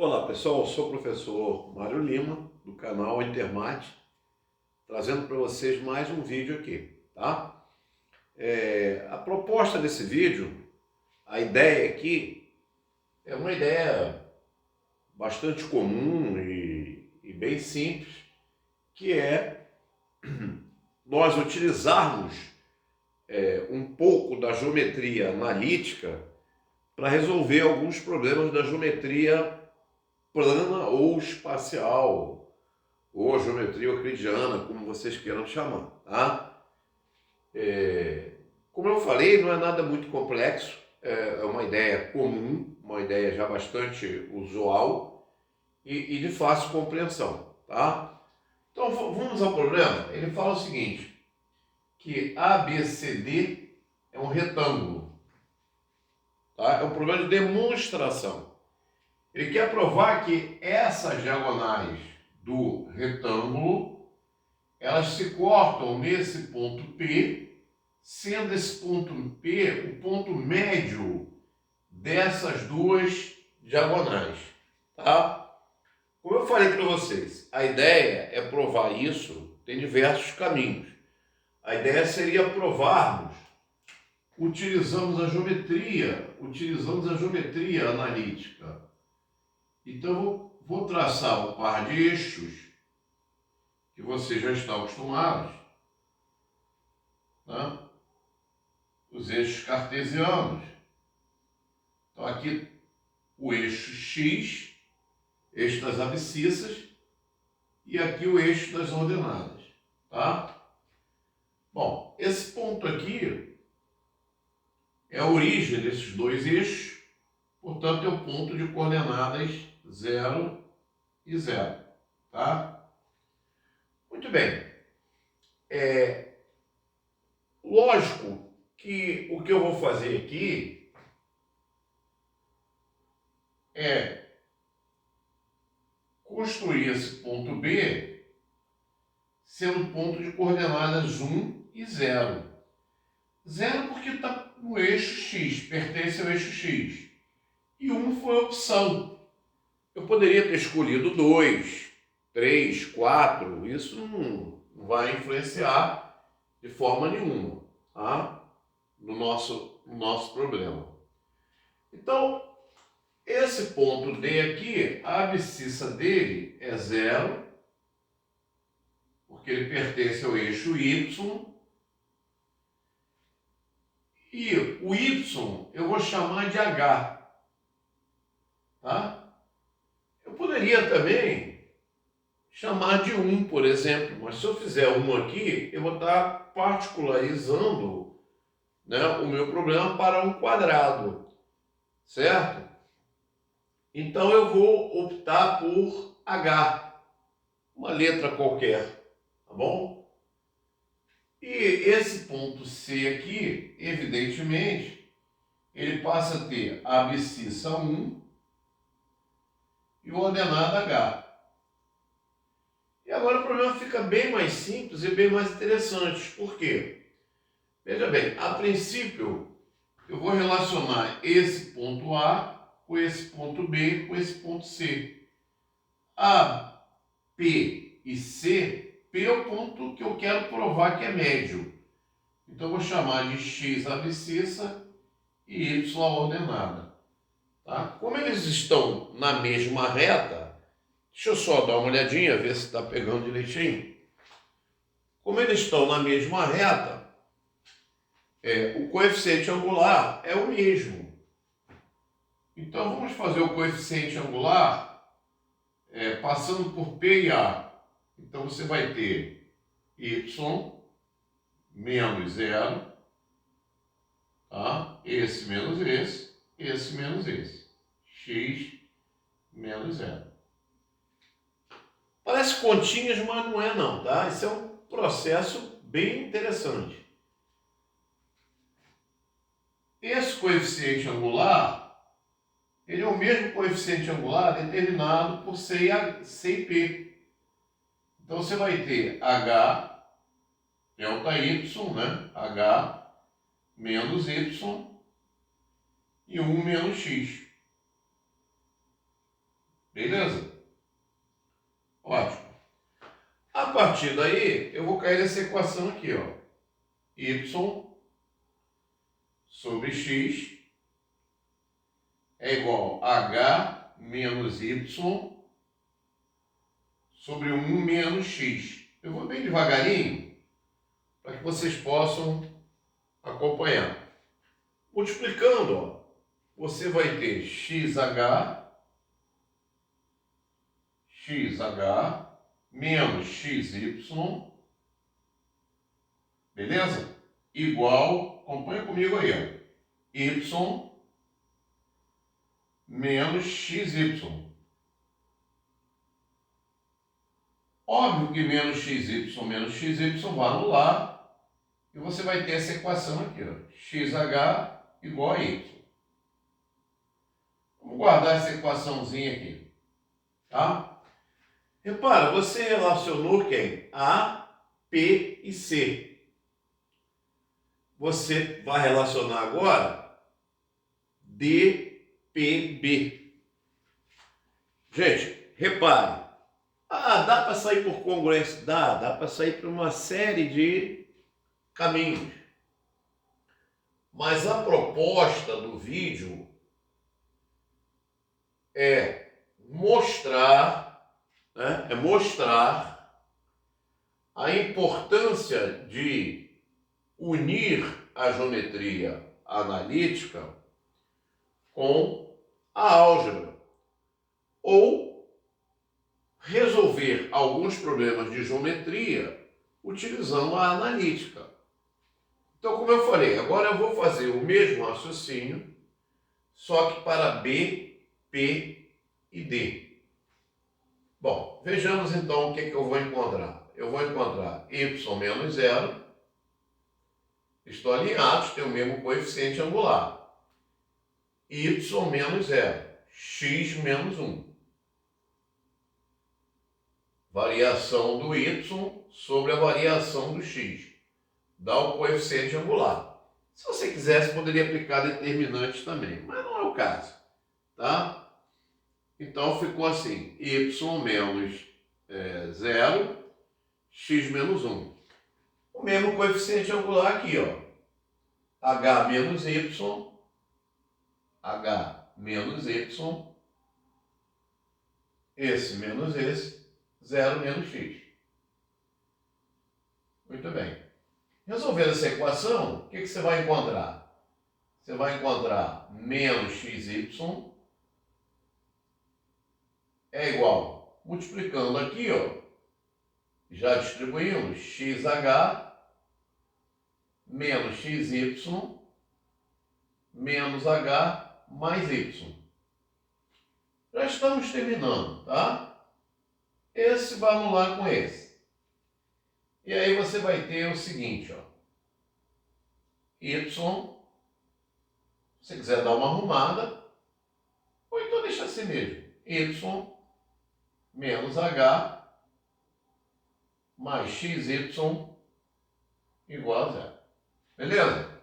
Olá pessoal, eu sou o professor Mário Lima, do canal Intermate, trazendo para vocês mais um vídeo aqui, tá? A proposta desse vídeo, a ideia aqui, é uma ideia bastante comum e bem simples, que é nós utilizarmos um pouco da geometria analítica para resolver alguns problemas da geometria plana ou espacial, ou geometria euclidiana, como vocês queiram chamar, tá? Como eu falei, não é nada muito complexo, é uma ideia comum, uma ideia já bastante usual e de fácil compreensão, tá? Então vamos ao problema. Ele fala o seguinte, que ABCD é um retângulo, tá? É um problema de demonstração. Ele quer provar que essas diagonais do retângulo, elas se cortam nesse ponto P, sendo esse ponto P o ponto médio dessas duas diagonais, tá? Como eu falei para vocês, a ideia é provar isso, tem diversos caminhos. A ideia seria provarmos, utilizamos a geometria analítica. Então, vou traçar um par de eixos que vocês já estão acostumados, tá? Os eixos cartesianos. Então, aqui o eixo X, eixo das abscissas, e aqui o eixo das ordenadas, tá? Bom, esse ponto aqui é a origem desses dois eixos, portanto, é o ponto de coordenadas 0 e 0, tá? Muito bem. Lógico que o que eu vou fazer aqui é construir esse ponto B sendo um ponto de coordenadas 1 e 0. 0 porque está no eixo X, pertence ao eixo X. E 1 foi a opção. Eu poderia ter escolhido 2, 3, 4, isso não vai influenciar de forma nenhuma, tá? no nosso problema. Então, esse ponto D aqui, a abscissa dele é 0, porque ele pertence ao eixo Y. E o Y eu vou chamar de H, tá? Eu poderia também chamar de 1, por exemplo, mas se eu fizer 1 aqui, eu vou estar particularizando, né, o meu problema para um quadrado, certo? Então eu vou optar por H, uma letra qualquer, tá bom? E esse ponto C aqui, evidentemente, ele passa a ter a abscissa 1 e o ordenado H. E agora o problema fica bem mais simples e bem mais interessante. Por quê? Veja bem, a princípio, eu vou relacionar esse ponto A com esse ponto B com esse ponto C. A, P e C, P é o ponto que eu quero provar que é médio. Então, eu vou chamar de X abscissa e Y ordenada. Tá? Como eles estão na mesma reta, deixa eu só dar uma olhadinha, ver se está pegando direitinho. Como eles estão na mesma reta, o coeficiente angular é o mesmo. Então, vamos fazer o coeficiente angular passando por P e A. Então, você vai ter Y menos 0, tá? Esse menos esse menos esse. X menos 0. Parece continhas, mas não é não, tá? Isso é um processo bem interessante. Esse coeficiente angular, ele é o mesmo coeficiente angular determinado por C e P. Então, você vai ter H delta Y, né? H menos Y e 1 menos X. Beleza? Ótimo. A partir daí, eu vou cair nessa equação aqui, ó. Y sobre x é igual a h menos y sobre 1 menos x. Eu vou bem devagarinho para que vocês possam acompanhar. Multiplicando, ó, você vai ter xh menos xy, beleza? Igual, acompanha comigo aí, ó, y menos xy. Óbvio que menos xy vai anular e você vai ter essa equação aqui, ó, xh igual a y. Vamos guardar essa equaçãozinha aqui, tá? Repara, você relacionou quem? A, P e C. Você vai relacionar agora D, P, B. Gente, repare. Dá para sair por congruência? Dá para sair por uma série de caminhos. Mas a proposta do vídeo é mostrar a importância de unir a geometria analítica com a álgebra ou resolver alguns problemas de geometria utilizando a analítica. Então, como eu falei, agora eu vou fazer o mesmo raciocínio, só que para B, P e D. Bom, vejamos então o que eu vou encontrar. Eu vou encontrar y menos 0, estão alinhados, tem o mesmo coeficiente angular. Y menos 0, x menos 1. Variação do y sobre a variação do x. Dá o coeficiente angular. Se você quisesse, poderia aplicar determinantes também, mas não é o caso, tá? Então ficou assim, y menos 0, x menos 1. O mesmo coeficiente angular aqui, ó. H menos y, esse menos esse, 0 menos x. Muito bem. Resolvendo essa equação, o que você vai encontrar? Você vai encontrar menos xy é igual, multiplicando aqui, ó, já distribuindo, xh menos xy menos h mais y. Já estamos terminando, tá? Esse vai anular com esse. E aí você vai ter o seguinte, ó, y, se você quiser dar uma arrumada, ou então deixa assim mesmo, y menos h mais xy igual a 0. Beleza?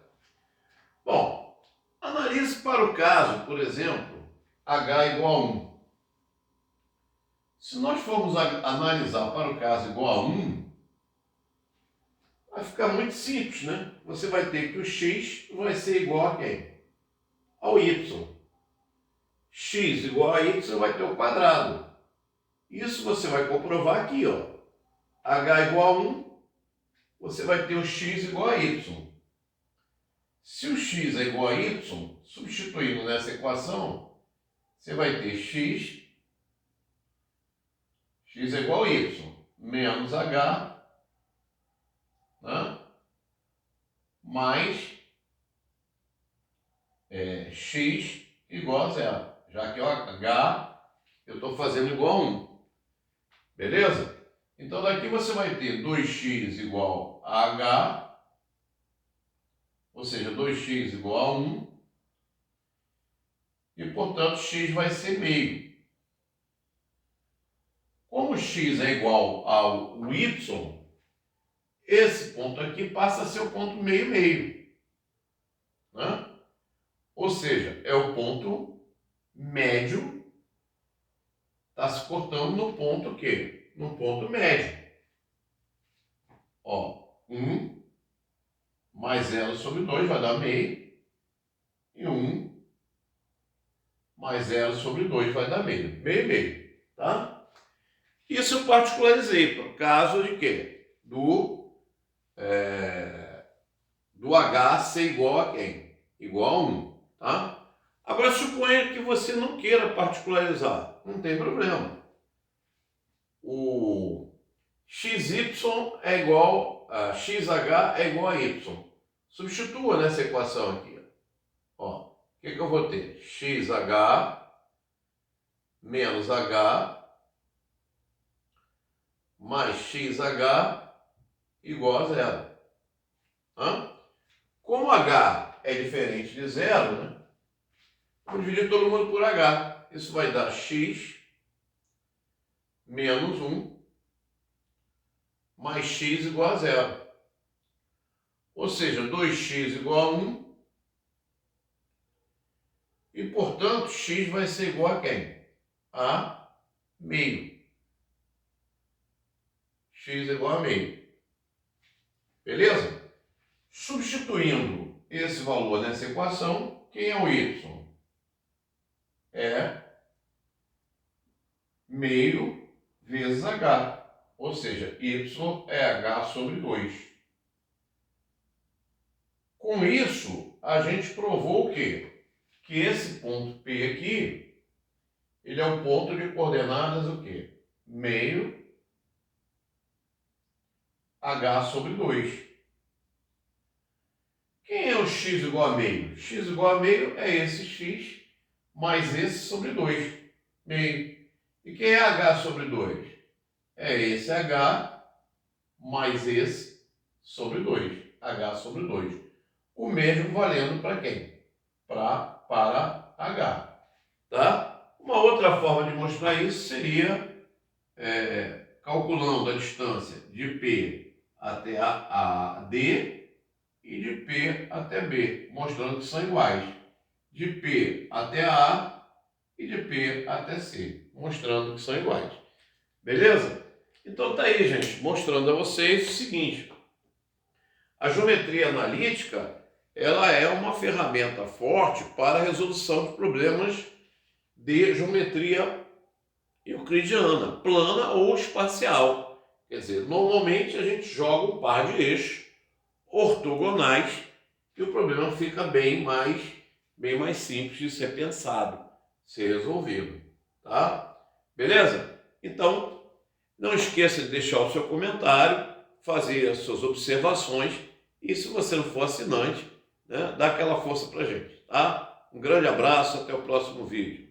Bom, analise para o caso, por exemplo, h igual a 1. Se nós formos analisar para o caso igual a 1, vai ficar muito simples, né? Você vai ter que o x vai ser igual a quem? Ao y. X igual a y vai ter o quadrado. Isso você vai comprovar aqui, ó. H igual a 1, você vai ter o x igual a y. Se o x é igual a y, substituindo nessa equação, você vai ter x é igual a y, menos h, né? Mais x igual a 0. Já que o h eu estou fazendo igual a 1. Beleza? Então daqui você vai ter 2x igual a h, ou seja, 2x igual a 1, e portanto x vai ser meio. Como x é igual ao y, esse ponto aqui passa a ser o ponto meio-meio, né? Ou seja, é o ponto médio está se cortando no ponto o quê? No ponto médio. Ó, 1 mais L sobre 2 vai dar meio. E 1 mais L sobre 2 vai dar meio. Meio e meio, tá? Isso eu particularizei, por caso de quê? Do H ser igual a quem? Igual a 1, tá? Agora suponha que você não queira particularizar, não tem problema. O XY é igual a XH é igual a Y. Substitua nessa equação aqui. Ó, o que eu vou ter? XH menos H mais XH igual a zero. Como H é diferente de zero, né? Vou dividir todo mundo por H. Isso vai dar X menos 1 mais X igual a zero. Ou seja, 2x igual a 1. E, portanto, x vai ser igual a quem? A meio. X igual a meio. Beleza? Substituindo esse valor nessa equação, quem é o y? É meio vezes h. Ou seja, y é h sobre 2. Com isso, a gente provou o quê? Que esse ponto P aqui, ele é um ponto de coordenadas o quê? Meio h sobre 2. Quem é o x igual a meio? X igual a meio é esse x mais esse sobre 2, meio. E quem é h sobre 2? É esse h mais esse sobre 2, h sobre 2. O mesmo valendo para quem? Para h. Tá? Uma outra forma de mostrar isso seria calculando a distância de P até a D e de P até B, mostrando que são iguais. De P até A e de P até C, mostrando que são iguais. Beleza? Então tá aí, gente, mostrando a vocês o seguinte. A geometria analítica, ela é uma ferramenta forte para a resolução de problemas de geometria euclidiana, plana ou espacial. Quer dizer, normalmente a gente joga um par de eixos ortogonais e o problema fica bem mais simples de ser pensado, ser resolvido, tá? Beleza? Então, não esqueça de deixar o seu comentário, fazer as suas observações e, se você não for assinante, né, dá aquela força pra gente, tá? Um grande abraço, até o próximo vídeo.